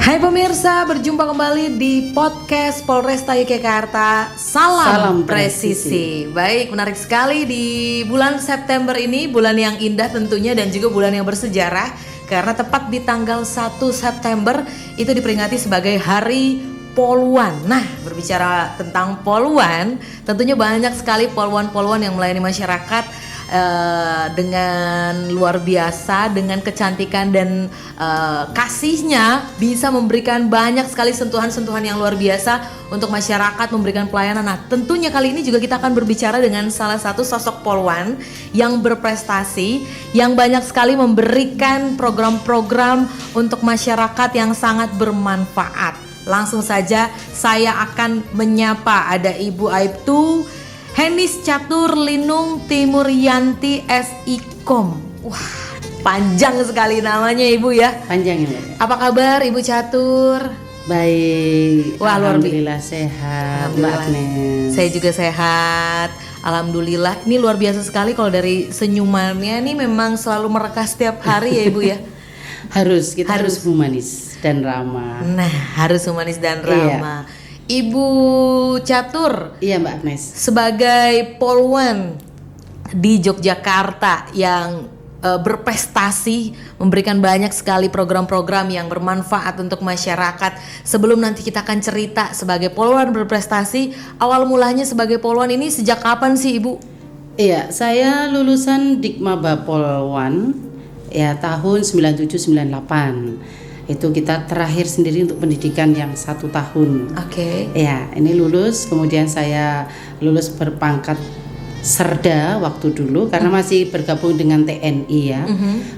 Hai pemirsa, berjumpa kembali di podcast Polresta Yogyakarta. Salam presisi. Baik, menarik sekali di bulan September ini, bulan yang indah tentunya dan juga bulan yang bersejarah karena tepat di tanggal 1 September itu diperingati sebagai Hari Poluan. Nah, berbicara tentang poluan, tentunya banyak sekali poluan-poluan yang melayani masyarakat dengan luar biasa, dengan kecantikan dan kasihnya bisa memberikan banyak sekali sentuhan-sentuhan yang luar biasa untuk masyarakat, memberikan pelayanan. Nah, tentunya kali ini juga kita akan berbicara dengan salah satu sosok poluan yang berprestasi, yang banyak sekali memberikan program-program untuk masyarakat yang sangat bermanfaat. Langsung saja saya akan menyapa, ada Ibu Aibtu Henis Catur Linung Timuryanti SIKOM. Wah, panjang sekali namanya Ibu ya. Panjang ya. Apa kabar Ibu Catur? Baik. Wah, alhamdulillah sehat, Mbak Agnes. Saya juga sehat. Alhamdulillah. Ini luar biasa sekali kalau dari senyumannya nih memang selalu merekah setiap hari ya Ibu ya. Kita harus humanis dan ramah. Nah, harus humanis dan ramah. Iya. Ibu Catur, iya Mbak Agnes, sebagai poluan di Yogyakarta yang berprestasi, memberikan banyak sekali program-program yang bermanfaat untuk masyarakat. Sebelum nanti kita akan cerita sebagai poluan berprestasi, awal mulanya sebagai poluan ini sejak kapan sih Ibu? Iya, saya lulusan Dikmaba Polwan ya tahun 97-98. Itu kita terakhir sendiri untuk pendidikan yang 1 tahun. Oke. Ya, ini lulus, kemudian saya lulus berpangkat Serda waktu dulu karena masih bergabung dengan TNI ya.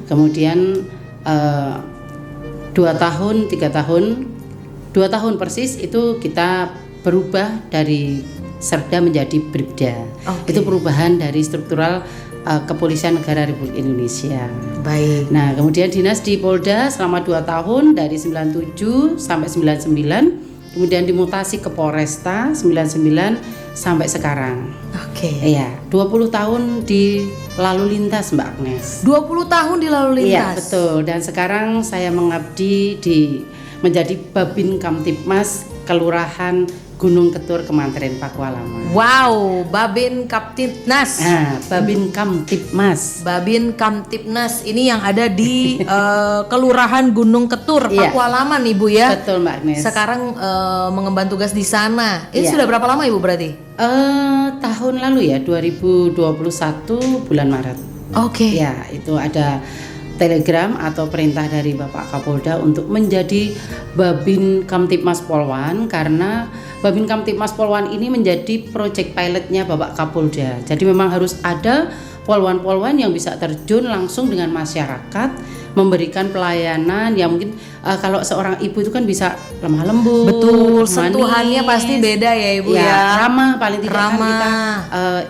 Kemudian 2 tahun, 3 tahun, 2 tahun persis itu kita berubah dari Serda menjadi Bribda. Itu perubahan dari struktural Kepolisian Negara Republik Indonesia. Baik. Nah, kemudian dinas di Polda selama 2 tahun dari 97 sampai 99, kemudian dimutasi ke Polresta 99 sampai sekarang. Oke. Iya, 20 tahun di lalu lintas Mbak Agnes. 20 tahun di lalu lintas. Iya, betul. Dan sekarang saya mengabdi menjadi Babin Kamtibmas Kelurahan Gunung Ketur, Kementerian Pakualaman. Wow, Babin Kamtibnas. Babin Kamtibmas. Babin Kamtibnas ini yang ada di Kelurahan Gunung Ketur, Pakualaman Ibu ya. Betul Mbak Agnes. Sekarang mengemban tugas di sana. Ini sudah berapa lama Ibu berarti? Tahun lalu ya, 2021 bulan Maret. Oke. Ya, itu ada telegram atau perintah dari Bapak Kapolda untuk menjadi Babin Kamtibmas Polwan karena Babin Kamtibmas Polwan ini menjadi proyek pilotnya Bapak Kapolda. Jadi memang harus ada polwan-polwan yang bisa terjun langsung dengan masyarakat, memberikan pelayanan yang mungkin kalau seorang ibu itu kan bisa lemah lembut, betul, sentuhannya pasti beda ya Ibu ya. Ramah, paling tidak ramah. Kan kita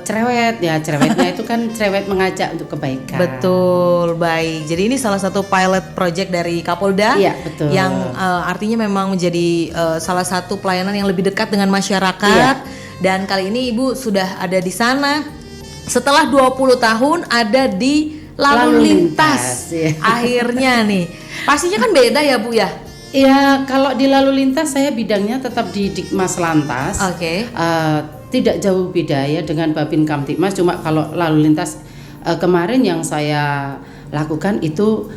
cerewet ya, cerewetnya itu kan cerewet mengajak untuk kebaikan. Betul, baik. Jadi ini salah satu pilot project dari Kapolda. Iya, betul. Yang artinya memang menjadi salah satu pelayanan yang lebih dekat dengan masyarakat. Iya. Dan kali ini Ibu sudah ada di sana setelah 20 tahun ada di lalu lintas. Ya. Akhirnya nih. Pastinya kan beda ya Bu ya? Iya, kalau di lalu lintas saya bidangnya tetap di Dikmas Lantas. Oke. Tidak jauh beda ya dengan Babin Kamtibmas, cuma kalau lalu lintas kemarin yang saya lakukan itu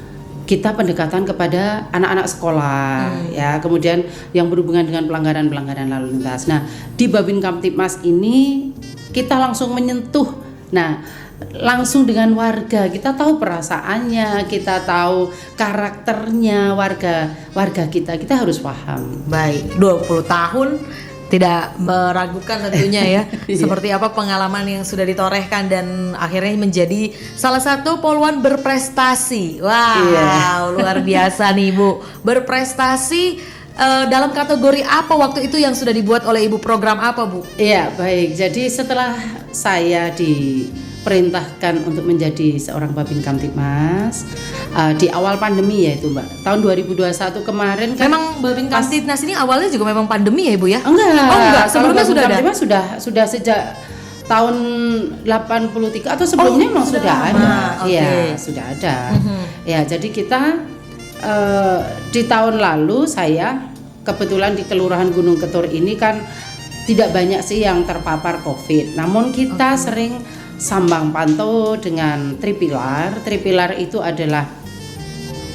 kita pendekatan kepada anak-anak sekolah ya, kemudian yang berhubungan dengan pelanggaran-pelanggaran lalu lintas. Nah, di Babin Kamtibmas ini kita langsung menyentuh. Nah, langsung dengan warga, kita tahu perasaannya, kita tahu karakternya warga kita harus paham. Baik, 20 tahun tidak meragukan tentunya ya seperti apa pengalaman yang sudah ditorehkan dan akhirnya menjadi salah satu poluan berprestasi. Wow, luar biasa nih Bu. Berprestasi dalam kategori apa waktu itu yang sudah dibuat oleh Ibu, program apa Bu? Iya, baik. Jadi setelah saya diperintahkan untuk menjadi seorang Babin Kamtibmas di awal pandemi ya itu Mbak, tahun 2021 kemarin kan. Memang Babin Kamtibmas ini awalnya juga memang pandemi ya Ibu ya? Enggak. Sebelumnya sudah ada? Sudah sejak tahun 83 atau sebelumnya memang sudah ada. Iya, sudah ada. Ya, jadi kita di tahun lalu saya kebetulan di Kelurahan Gunung Ketur ini kan tidak banyak sih yang terpapar COVID. Namun kita sering sambang pantau dengan Tripilar. Tripilar itu adalah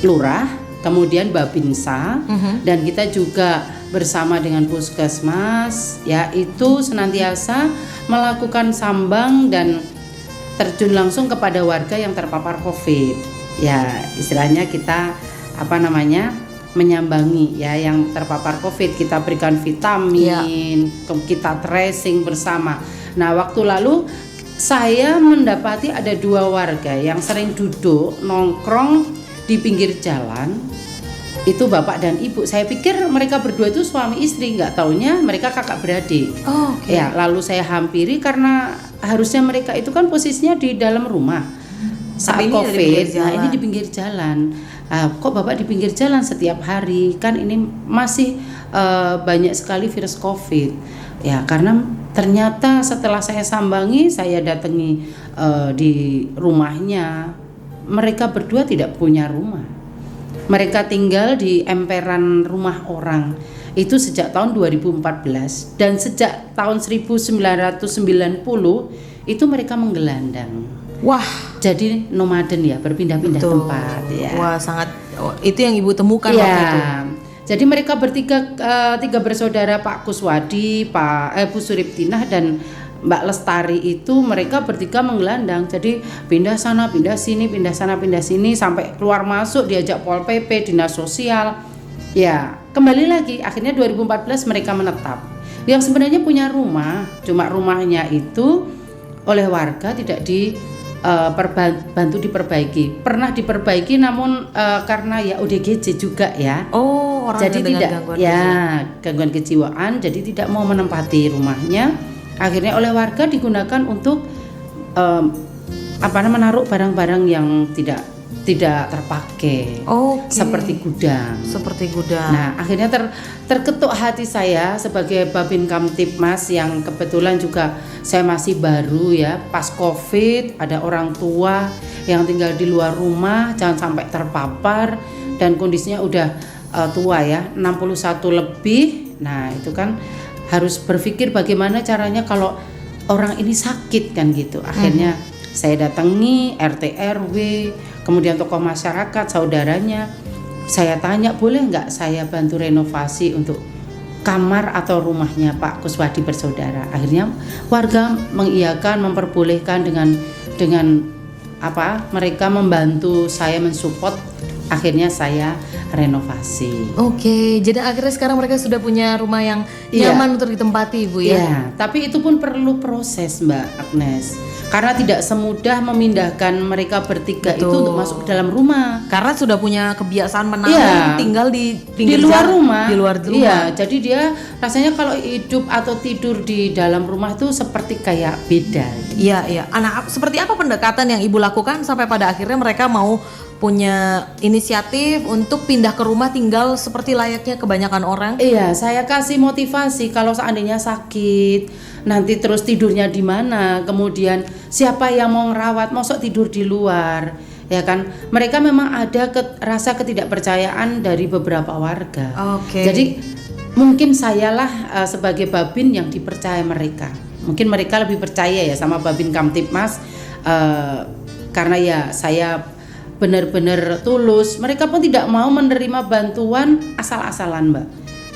lurah, kemudian Babinsa, dan kita juga bersama dengan Puskesmas, ya itu senantiasa melakukan sambang dan terjun langsung kepada warga yang terpapar COVID. Ya istilahnya kita menyambangi ya yang terpapar COVID, kita berikan vitamin, kita tracing bersama. Nah waktu lalu saya mendapati ada 2 warga yang sering duduk nongkrong di pinggir jalan, itu bapak dan ibu. Saya pikir mereka berdua itu suami istri, nggak taunya mereka kakak beradik. Ya lalu saya hampiri karena harusnya mereka itu kan posisinya di dalam rumah saat COVID. Nah ini di pinggir jalan. Kok bapak di pinggir jalan setiap hari? Kan ini masih banyak sekali virus COVID. Ya karena ternyata setelah saya sambangi, saya datangi di rumahnya, mereka berdua tidak punya rumah. Mereka tinggal di emperan rumah orang. Itu sejak tahun 2014 dan sejak tahun 1990 itu mereka menggelandang. Wah, jadi nomaden ya, berpindah-pindah tempat ya. Wah, sangat itu yang Ibu temukan ya, waktu itu. Jadi mereka bertiga, 3 bersaudara, Pak Kuswadi, Bu Suriptinah dan Mbak Lestari itu mereka bertiga menggelandang. Jadi pindah sana, pindah sini, pindah sana, pindah sini sampai keluar masuk diajak Pol PP, Dinas Sosial. Ya, kembali lagi akhirnya 2014 mereka menetap. Yang sebenarnya punya rumah, cuma rumahnya itu oleh warga tidak bantu diperbaiki. Pernah diperbaiki namun karena ya ODGJ juga ya. Oh, orang jadi dengan tidak gangguan gangguan kejiwaan, jadi tidak mau menempati rumahnya. Akhirnya oleh warga digunakan untuk menaruh barang-barang yang tidak terpakai. Seperti gudang. Nah, akhirnya terketuk hati saya sebagai Babin Kamtibmas yang kebetulan juga saya masih baru ya, pas COVID ada orang tua yang tinggal di luar rumah jangan sampai terpapar dan kondisinya udah tua ya, 61 lebih. Nah, itu kan harus berpikir bagaimana caranya kalau orang ini sakit kan gitu. Akhirnya saya datangi RT RW, kemudian tokoh masyarakat, saudaranya. Saya tanya boleh nggak saya bantu renovasi untuk kamar atau rumahnya Pak Kuswadi bersaudara. Akhirnya warga mengiyakan, memperbolehkan dengan mereka membantu saya mensupport. Akhirnya saya renovasi. Jadi akhirnya sekarang mereka sudah punya rumah yang nyaman untuk ditempati, Bu ya. Iya, tapi itu pun perlu proses, Mbak Agnes. Karena tidak semudah memindahkan mereka bertiga itu untuk masuk ke dalam rumah. Karena sudah punya kebiasaan menanam, tinggal di luar rumah. Di luar rumah. Iya, jadi dia rasanya kalau hidup atau tidur di dalam rumah itu seperti kayak beda. Iya. Seperti apa pendekatan yang Ibu lakukan sampai pada akhirnya mereka mau punya inisiatif untuk pindah ke rumah tinggal seperti layaknya kebanyakan orang? Iya, saya kasih motivasi kalau seandainya sakit, nanti terus tidurnya di mana, kemudian siapa yang mau ngerawat, mosok tidur di luar, ya kan? Mereka memang ada rasa ketidakpercayaan dari beberapa warga. Jadi mungkin sayalah sebagai Babin yang dipercaya mereka. Mungkin mereka lebih percaya ya sama Babin Kamtibmas karena ya saya benar-benar tulus. Mereka pun tidak mau menerima bantuan asal-asalan, Mbak.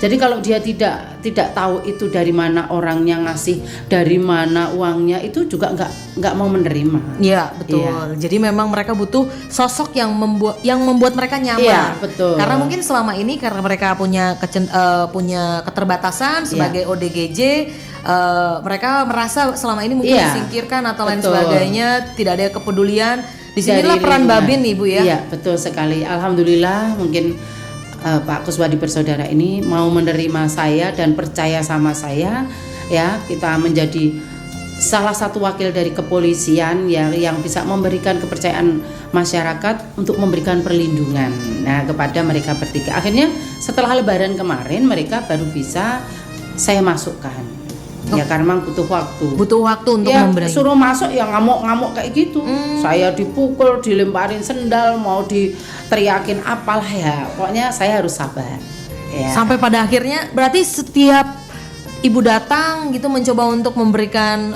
Jadi kalau dia tidak tahu itu dari mana orangnya ngasih, dari mana uangnya, itu juga nggak mau menerima. Iya, betul. Iya. Jadi memang mereka butuh sosok yang membuat mereka nyaman. Iya, betul. Karena mungkin selama ini karena mereka punya keterbatasan sebagai ODGJ, mereka merasa selama ini mungkin disingkirkan atau lain sebagainya, tidak ada kepedulian. Disinilah peran Babin, Ibu ya. Iya, betul sekali. Alhamdulillah mungkin Pak Kuswadi bersaudara ini mau menerima saya dan percaya sama saya ya. Kita menjadi salah satu wakil dari kepolisian yang bisa memberikan kepercayaan masyarakat untuk memberikan perlindungan kepada mereka bertiga. Akhirnya setelah Lebaran kemarin mereka baru bisa saya masukkan. Ya karena memang butuh waktu. Butuh waktu untuk Ya membenahi. suruh masuk ya ngamuk-ngamuk kayak gitu. Saya dipukul, dilemparin sendal, mau diteriakin apalah ya. Pokoknya saya harus sabar. Ya. Sampai pada akhirnya berarti setiap ibu datang gitu mencoba untuk memberikan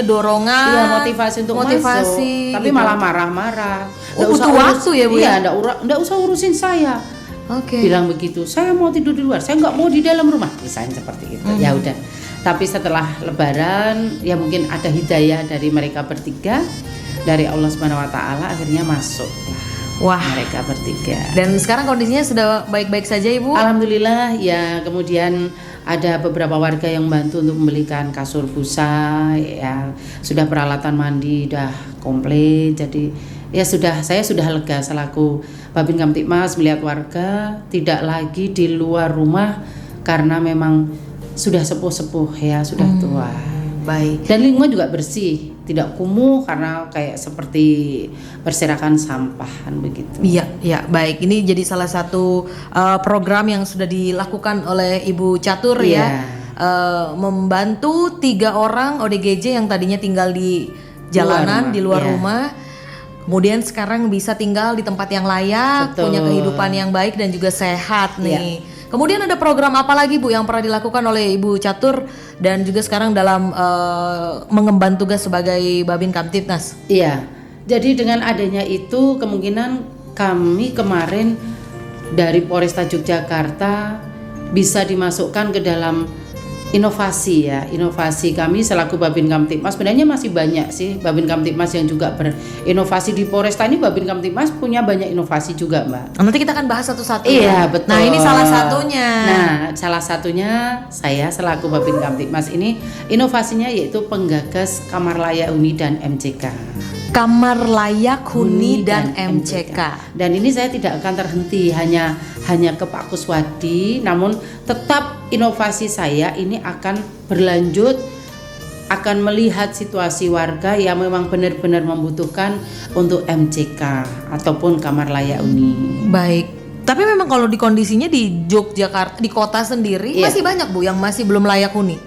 dorongan, Iya, motivasi untuk masuk. Tapi gitu. malah marah-marah. Oh, butuh waktu ya, Bu? Iya, enggak usah urusin saya. Oke. Bilang begitu. Saya mau tidur di luar. Saya nggak mau di dalam rumah. Misalnya seperti itu. Ya udah. Tapi setelah Lebaran, ya mungkin ada hidayah dari mereka bertiga, dari Allah Subhanahu Wa Taala, akhirnya masuk. Wah. Mereka bertiga. Dan sekarang kondisinya sudah baik-baik saja, Ibu? Alhamdulillah ya. Kemudian ada beberapa warga yang bantu untuk membelikan kasur busa, ya sudah peralatan mandi udah komplit. Jadi ya saya sudah lega selaku Babin Kamtibmas melihat warga tidak lagi di luar rumah karena memang sudah sepuh-sepuh ya, sudah tua. Baik. Dan lingkungan juga bersih, tidak kumuh karena kayak seperti berserakan sampahan begitu. Iya, baik. Ini jadi salah satu program yang sudah dilakukan oleh Ibu Catur ya. Membantu 3 orang ODGJ yang tadinya tinggal di jalanan, di luar rumah. Kemudian sekarang bisa tinggal di tempat yang layak, Betul. punya kehidupan yang baik dan juga sehat nih. Kemudian ada program apa lagi Bu yang pernah dilakukan oleh Ibu Catur dan juga sekarang dalam mengemban tugas sebagai Babin Kamtibmas? Iya. Jadi dengan adanya itu kemungkinan kami kemarin dari Polresta Yogyakarta bisa dimasukkan ke dalam inovasi ya. Inovasi kami selaku Babin Kamtibmas sebenarnya masih banyak sih Babin Kamtibmas yang juga berinovasi di Polresta ini. Babin Kamtibmas punya banyak inovasi juga, Mbak. Nanti kita akan bahas satu-satu. Iya, betul. Nah, ini salah satunya. Nah, salah satunya saya selaku Babin Kamtibmas ini inovasinya yaitu penggagas kamar layak huni dan MCK. Kamar layak huni dan MCK. Dan ini saya tidak akan terhenti hanya ke Pak Kuswadi, namun tetap inovasi saya ini akan berlanjut, akan melihat situasi warga yang memang benar-benar membutuhkan untuk MCK ataupun kamar layak huni. Baik. Tapi memang kalau di kondisinya di Yogyakarta, di kota sendiri masih banyak Bu yang masih belum layak huni.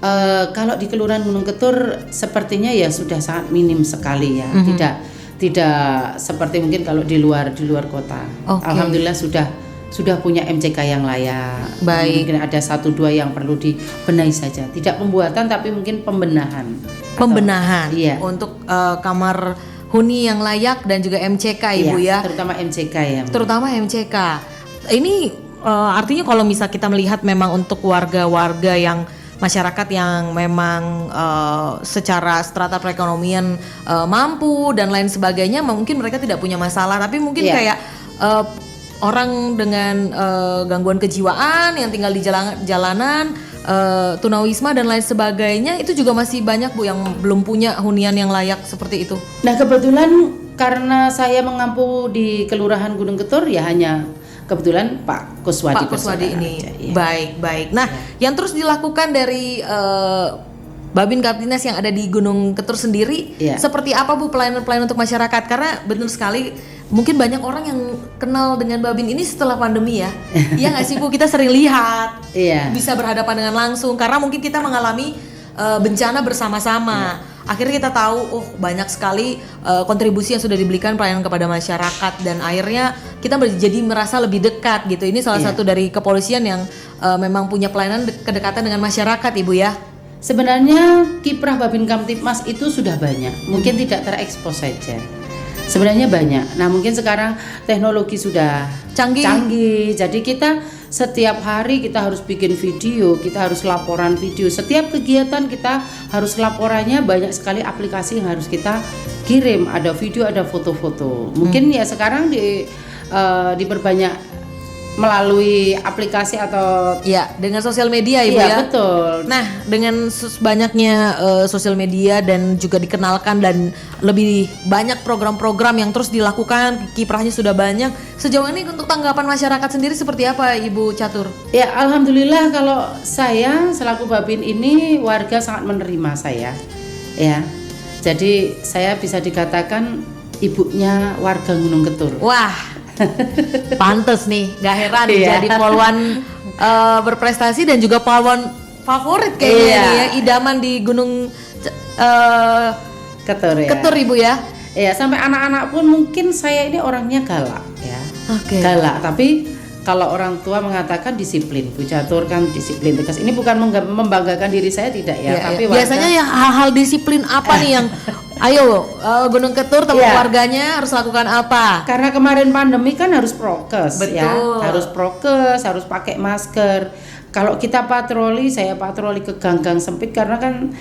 Kalau di Kelurahan Gunung Ketur sepertinya ya sudah sangat minim sekali ya. Tidak seperti mungkin kalau di luar kota. Okay. Alhamdulillah sudah punya MCK yang layak. Baik. Mungkin ada 1-2 yang perlu dibenahi saja. Tidak pembuatan tapi mungkin pembenahan. Iya. Untuk kamar huni yang layak dan juga MCK Ibu ya. Terutama MCK ya. Terutama MCK. Ini artinya kalau misal kita melihat memang untuk warga-warga yang masyarakat yang memang secara strata perekonomian mampu dan lain sebagainya, mungkin mereka tidak punya masalah, tapi mungkin kayak orang dengan gangguan kejiwaan yang tinggal di jalanan, tunawisma dan lain sebagainya, itu juga masih banyak Bu yang belum punya hunian yang layak seperti itu. Nah kebetulan karena saya mengampu di Kelurahan Gunung Ketur ya hanya kebetulan Pak Kuswadi ini aja, ya. Baik. Nah, yang terus dilakukan dari Babin Kamtibmas yang ada di Gunung Ketur sendiri, seperti apa Bu pelayanan-pelayanan untuk masyarakat? Karena benar sekali, mungkin banyak orang yang kenal dengan Babin ini setelah pandemi ya. Iya nggak sih Bu? Kita sering lihat, bisa berhadapan dengan langsung karena mungkin kita mengalami bencana bersama-sama. Akhirnya kita tahu, banyak sekali kontribusi yang sudah diberikan pelayanan kepada masyarakat dan akhirnya kita jadi merasa lebih dekat gitu. Ini salah satu dari kepolisian yang memang punya pelayanan kedekatan dengan masyarakat, Ibu ya. Sebenarnya kiprah Babin Kamtibmas itu sudah banyak, mungkin tidak terekspos saja. Sebenarnya banyak. Nah mungkin sekarang teknologi sudah canggih. Jadi kita setiap hari kita harus bikin video, kita harus laporan video. Setiap kegiatan kita harus laporannya, banyak sekali aplikasi yang harus kita kirim. Ada video, ada foto-foto. Mungkin ya sekarang diperbanyak melalui aplikasi atau dengan sosial media Ibu ya. Betul. Nah, dengan banyaknya sosial media dan juga dikenalkan dan lebih banyak program-program yang terus dilakukan, kiprahnya sudah banyak. Sejauh ini untuk tanggapan masyarakat sendiri seperti apa Ibu Catur? Ya, alhamdulillah kalau saya selaku Babin ini warga sangat menerima saya. Ya. Jadi saya bisa dikatakan ibunya warga Gunung Ketur. Wah. Pantes nih, gak heran jadi polwan berprestasi dan juga polwan favorit kayaknya Iya. ini ya, idaman di Gunung eh, Ketur ya. Ketur Ibu ya. Iya, sampai anak-anak pun mungkin saya ini orangnya galak ya. Oke. Galak, tapi kalau orang tua mengatakan disiplin, Bu Catur kan disiplin tegas. Ini bukan membanggakan diri saya tidak ya, Iya, tapi iya. Biasanya ya hal-hal disiplin apa nih yang ayo Gunung Ketur teman Iya. keluarganya harus lakukan apa? karena kemarin pandemi kan harus prokes ya, Betul. harus prokes, harus pakai masker. Kalau kita patroli, saya patroli ke gang-gang sempit karena kan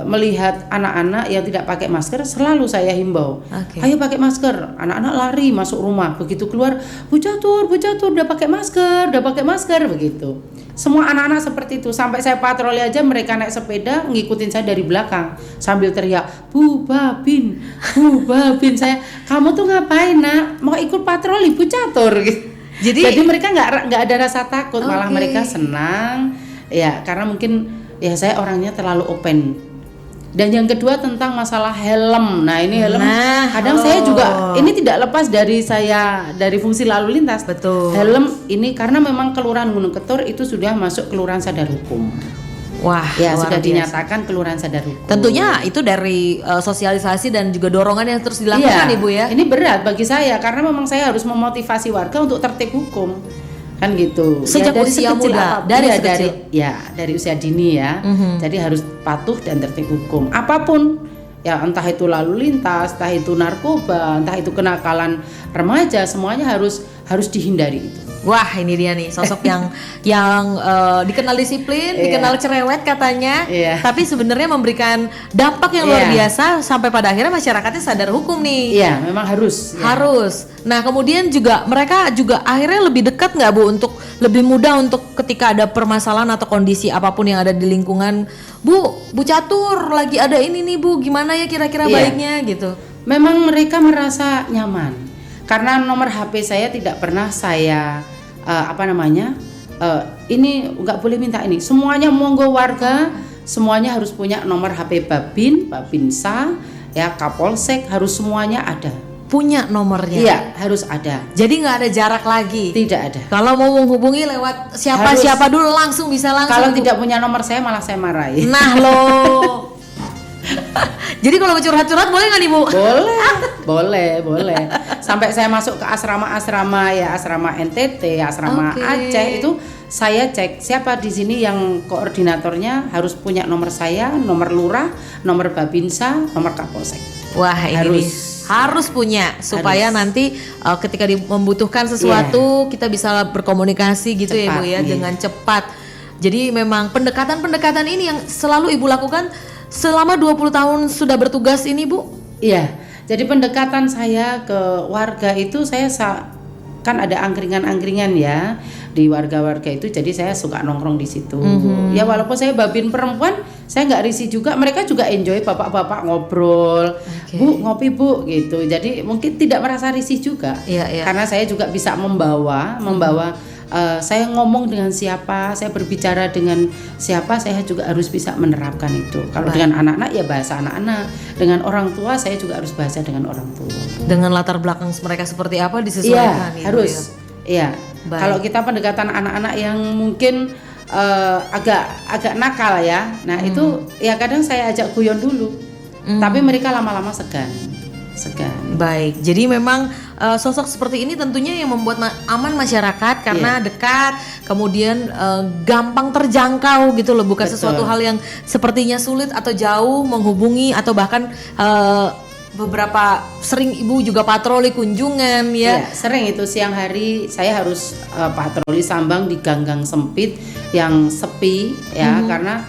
melihat anak-anak yang tidak pakai masker, selalu saya himbau, Oke. ayo pakai masker. Anak-anak lari masuk rumah, begitu keluar, Bu Catur udah pakai masker, begitu. Semua anak-anak seperti itu. Sampai saya patroli aja mereka naik sepeda ngikutin saya dari belakang sambil teriak, Bu Babin. Saya, kamu tuh ngapain nak? Mau ikut patroli Bu Catur gitu. Jadi mereka nggak ada rasa takut, malah Oke. mereka senang ya, karena mungkin ya saya orangnya terlalu open. Dan yang kedua tentang masalah helm. Nah ini helm, Nah, kadang saya juga ini tidak lepas dari fungsi lalu lintas. Betul. Helm ini karena memang Kelurahan Gunung Ketur itu sudah masuk Kelurahan Sadar Hukum. Wah, Ya luar sudah biasa. dinyatakan Kelurahan Sadar Hukum. Tentunya itu dari sosialisasi dan juga dorongan yang terus dilakukan Iya, Ibu ya. Ini berat bagi saya karena memang saya harus memotivasi warga untuk tertib hukum. Kan gitu. Sejak dari usia sekecil muda, apapun, dari ya, sekecil. dari usia dini ya. Mhm. Jadi harus patuh dan tertib hukum. Apapun ya, entah itu lalu lintas, entah itu narkoba, entah itu kenakalan remaja, semuanya harus dihindari itu. Wah, ini dia nih sosok yang dikenal disiplin, Iya. dikenal cerewet katanya, Iya. tapi sebenarnya memberikan dampak yang luar Iya. biasa sampai pada akhirnya masyarakatnya sadar hukum nih. Iya, memang harus. Ya. Harus. Nah, kemudian juga mereka juga akhirnya lebih dekat nggak Bu, untuk lebih mudah untuk ketika ada permasalahan atau kondisi apapun yang ada di lingkungan, Bu Catur lagi ada ini nih Bu, gimana ya kira-kira Iya. baiknya gitu. Memang mereka merasa nyaman karena nomor HP saya tidak pernah saya ini nggak boleh minta ini. Semuanya monggo warga, semuanya harus punya nomor HP Babinsa, ya Kapolsek, harus semuanya ada. Punya nomornya. Iya, harus ada. Jadi nggak ada jarak lagi. Tidak ada. Kalau mau menghubungi lewat siapa dulu langsung bisa langsung. Kalau Bu. tidak punya nomor saya malah saya marahi. Nah loh. Jadi kalau mau curhat-curhat boleh nggak nih Bu? Boleh. Sampai saya masuk ke asrama-asrama ya, asrama NTT, asrama Oke. Aceh itu saya cek siapa di sini yang koordinatornya, harus punya nomor saya, nomor lurah, nomor Babinsa, nomor Kapolsek. Wah ini nih, harus punya supaya nanti ketika membutuhkan sesuatu kita bisa berkomunikasi gitu ya Cepat, Bu ya, iya. dengan cepat. Jadi memang pendekatan-pendekatan ini yang selalu Ibu lakukan selama 20 tahun sudah bertugas ini Bu? Iya, jadi pendekatan saya ke warga itu kan ada angkringan-angkringan ya di warga-warga itu, jadi saya suka nongkrong di situ. Ya walaupun saya babin perempuan, saya nggak risih juga, mereka juga enjoy, bapak-bapak ngobrol, Bu ngopi Bu gitu. Jadi mungkin tidak merasa risih juga, Iya. karena saya juga bisa membawa saya ngomong dengan siapa, saya berbicara dengan siapa, saya juga harus bisa menerapkan itu. Kalau dengan anak-anak ya bahasa anak-anak, dengan orang tua saya juga harus bahasa dengan orang tua. Dengan latar belakang mereka seperti apa disesuaikan Iya, Ibu, harus. ya? Iya. Baik. Kalau kita pendekatan anak-anak yang mungkin agak nakal ya. Nah, itu ya kadang saya ajak guyon dulu. Tapi mereka lama-lama segan. Baik, jadi memang sosok seperti ini tentunya yang membuat aman masyarakat karena dekat, kemudian gampang terjangkau gitu loh, bukan Betul. sesuatu hal yang sepertinya sulit atau jauh menghubungi atau bahkan beberapa sering Ibu juga patroli kunjungan ya. Iya, sering itu siang hari saya harus patroli sambang di gang-gang sempit yang sepi ya, karena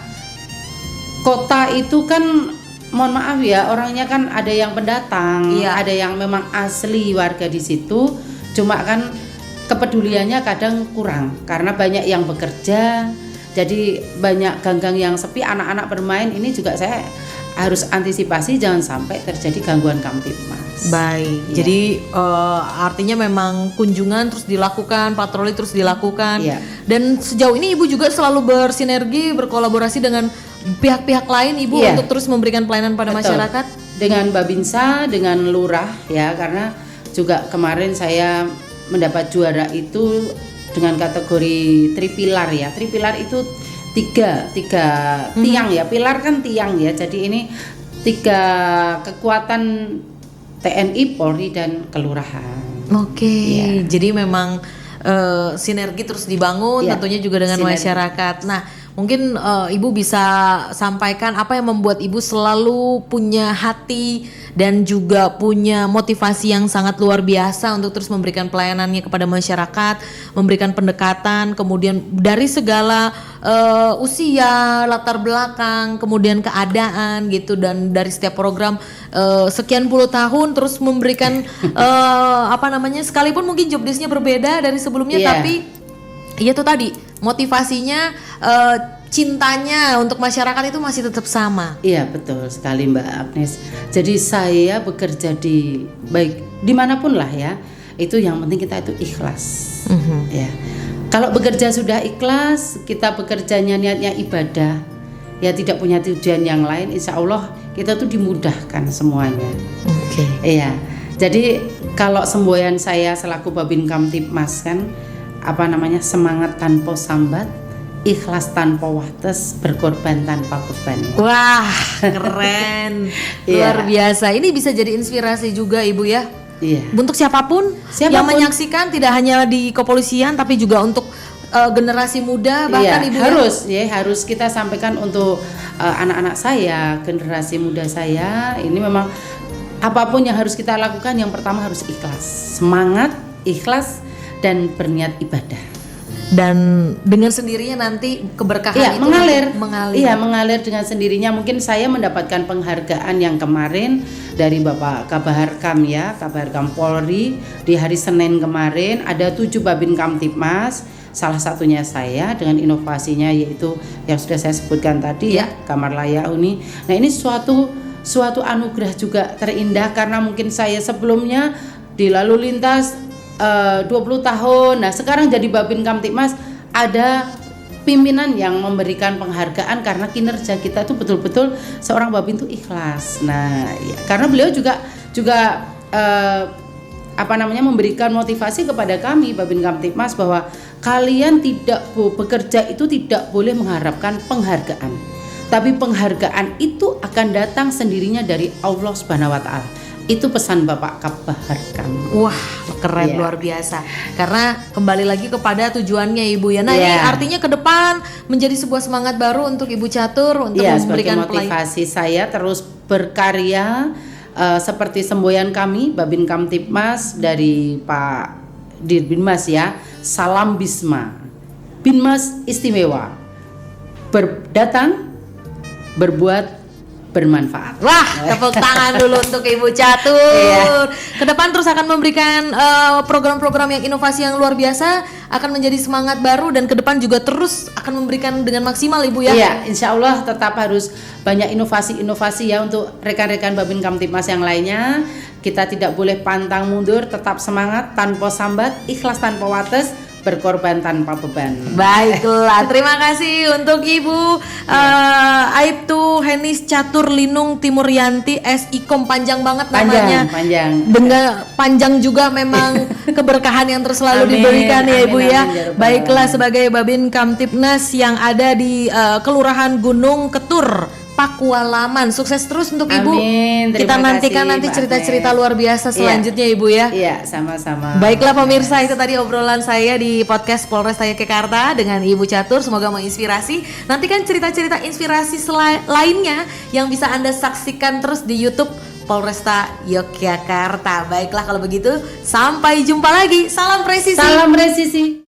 kota itu kan mohon maaf ya, orangnya kan ada yang pendatang, ada yang memang asli warga di situ, cuma kan kepeduliannya kadang kurang karena banyak yang bekerja, jadi banyak gang-gang yang sepi, anak-anak bermain. Ini juga saya harus antisipasi jangan sampai terjadi gangguan Kamtibmas. Baik, Iya. jadi artinya memang kunjungan terus dilakukan, patroli terus dilakukan, Iya. dan sejauh ini Ibu juga selalu bersinergi, berkolaborasi dengan pihak-pihak lain Ibu Iya. untuk terus memberikan pelayanan pada Betul. masyarakat. Dengan Babinsa, dengan Lurah ya, karena juga kemarin saya mendapat juara itu dengan kategori tripilar ya. Tripilar itu tiga tiang ya, pilar kan tiang ya. Jadi ini 3 kekuatan TNI, Polri dan kelurahan. Oke, Iya. jadi memang sinergi terus dibangun Iya, tentunya juga dengan sinergi. masyarakat. Nah, mungkin Ibu bisa sampaikan apa yang membuat Ibu selalu punya hati dan juga punya motivasi yang sangat luar biasa untuk terus memberikan pelayanannya kepada masyarakat, memberikan pendekatan, kemudian dari segala usia, latar belakang, kemudian keadaan gitu, dan dari setiap program sekian puluh tahun terus memberikan sekalipun mungkin job desk-nya berbeda dari sebelumnya, Iya. tapi ya itu tadi motivasinya, cintanya untuk masyarakat itu masih tetap sama. Iya, betul sekali Mbak Agnes. Jadi saya bekerja baik dimanapun lah ya, itu yang penting kita itu ikhlas. Ya, kalau bekerja sudah ikhlas, kita bekerjanya niatnya ibadah, ya tidak punya tujuan yang lain, insya Allah kita tuh dimudahkan semuanya. Oke. Iya, jadi kalau semboyan saya selaku Babin Kamtibmas kan semangat tanpa sambat, ikhlas tanpa wates, berkorban tanpa beban. Wah, keren. Luar biasa. Ini bisa jadi inspirasi juga Ibu ya. Iya. Untuk siapapun yang Siapapun. menyaksikan, tidak hanya di kepolisian tapi juga untuk generasi muda bahkan Iya, Ibu harus kita sampaikan untuk anak-anak saya, generasi muda saya. Ini memang apapun yang harus kita lakukan, yang pertama harus ikhlas, semangat, ikhlas dan berniat ibadah. dan dengan sendirinya nanti keberkahan Iya, itu mengalir. mengalir. Iya, mengalir dengan sendirinya. Mungkin saya mendapatkan penghargaan yang kemarin dari Bapak Kabaharkam ya, Kabaharkam Polri di hari Senin kemarin ada 7 Babin Kamtibmas. Salah satunya saya dengan inovasinya yaitu yang sudah saya sebutkan tadi ya, Kamar Layak Uni. Nah, ini suatu anugerah juga terindah karena mungkin saya sebelumnya di lalu lintas 20 tahun. Nah, sekarang jadi Babin Kamtibmas ada pimpinan yang memberikan penghargaan karena kinerja kita itu betul-betul seorang Babin itu ikhlas. Nah, ya, karena beliau juga memberikan motivasi kepada kami Babin Kamtibmas bahwa kalian bekerja itu tidak boleh mengharapkan penghargaan. Tapi penghargaan itu akan datang sendirinya dari Allah Subhanahu wa taala. Itu pesan Bapak Kabaharkam. Wah, keren, Iya. luar biasa. Karena kembali lagi kepada tujuannya Ibu ya. Nah, Iya. ini artinya ke depan menjadi sebuah semangat baru untuk Ibu Catur untuk Iya, sebagai memberikan motivasi saya terus berkarya seperti semboyan kami Babin Kamtibmas dari Pak Dirbinmas ya. Salam Bisma. Binmas istimewa. Berdatang, berbuat, bermanfaat. Wah, tepuk tangan dulu untuk Ibu Catur. Iya. Kedepan terus akan memberikan program-program yang inovasi yang luar biasa, akan menjadi semangat baru, dan kedepan juga terus akan memberikan dengan maksimal Ibu ya. Iya, insya Allah tetap harus banyak inovasi-inovasi ya untuk rekan-rekan Babin Kamtibmas yang lainnya. Kita tidak boleh pantang mundur, tetap semangat tanpa sambat, ikhlas tanpa wates, berkorban tanpa beban. Baiklah, terima kasih untuk Ibu Aibtu Henis Catur Linung Timuryanti SIKOM, panjang banget namanya. Panjang. Dengan panjang juga memang keberkahan yang terus selalu Amin, diberikan ya Ibu amin, ya. amin, ya Rabbal Baiklah, alamin. sebagai Babin Kamtibnas yang ada di Kelurahan Gunung Ketur, Pakualaman, sukses terus untuk Ibu. Amin, Kita terima nantikan kasih, nanti Mbak cerita-cerita Agnes. luar biasa selanjutnya Ibu ya. Iya, sama-sama. Baiklah pemirsa, itu tadi obrolan saya di podcast Polresta Yogyakarta dengan Ibu Catur. Semoga menginspirasi. Nantikan cerita-cerita inspirasi lainnya yang bisa Anda saksikan terus di YouTube Polresta Yogyakarta. Baiklah kalau begitu, sampai jumpa lagi. Salam presisi. Salam presisi.